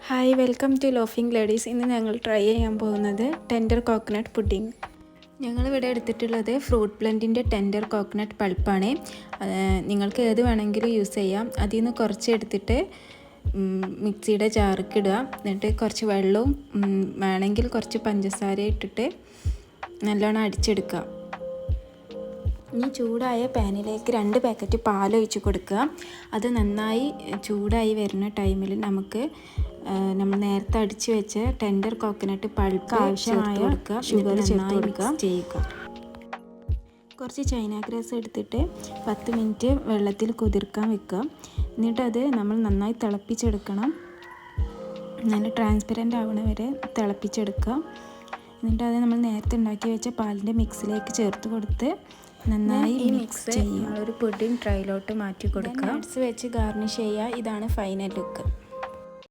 Hi, welcome to laughing ladies. ഇന്ന് ഞങ്ങൾ try ചെയ്യാൻ പോകുന്നത് ടെൻഡർ കോക്കനട്ട് പുഡിംഗ്. ഞങ്ങളിവിടെ എടുത്തിട്ടുള്ളത് ഫ്രൂട്ട് ബ്ലെൻഡിൻ്റെ ടെൻഡർ കോക്കനട്ട് പൾപ്പാണ്. നിങ്ങൾക്ക് ഏത് വേണമെങ്കിലും യൂസ് ചെയ്യാം. അതിൽ നിന്ന് കുറച്ച് എടുത്തിട്ട് മിക്സിയുടെ ജാർക്ക് ഇടുക. എന്നിട്ട് കുറച്ച് വെള്ളവും വേണമെങ്കിൽ കുറച്ച് പഞ്ചസാര ഇട്ടിട്ട് നല്ലോണം അടിച്ചെടുക്കുക. ഇനി ചൂടായ പാനിലേക്ക് 2 പാക്കറ്റ് പാലൊഴിച്ച് കൊടുക്കുക. അത് നന്നായി ചൂടായി വരുന്ന ടൈമിൽ നമ്മൾ നേരത്തെ അടിച്ച് വെച്ച ടെൻഡർ കോക്കനട്ട് പൾപ്പ് ആവശ്യമായ ഷുഗർ ചേർത്ത് കൊടുക്കുക. കുറച്ച് ചൈന ഗ്രാസ് എടുത്തിട്ട് 10 മിനിറ്റ് വെള്ളത്തിൽ കുതിർക്കാൻ വെക്കുക. എന്നിട്ട് അത് നമ്മൾ നന്നായി തിളപ്പിച്ചെടുക്കണം. നല്ല ട്രാൻസ്പെറൻ്റ് ആവണ വരെ തിളപ്പിച്ചെടുക്കുക. എന്നിട്ട് അത് നമ്മൾ നേരത്തെ ഉണ്ടാക്കി വെച്ച പാലിൻ്റെ മിക്സിലേക്ക് ചേർത്ത് കൊടുത്ത് നന്നായി മിക്സ് ചെയ്യുക. ഒരു പുഡിംഗ് ട്രൈയിലോട്ട് മാറ്റി കൊടുക്കുക. നട്ട്സ് വെച്ച് ഗാർണിഷ് ചെയ്യുക. ഇതാണ് ഫൈനൽ ലുക്ക്.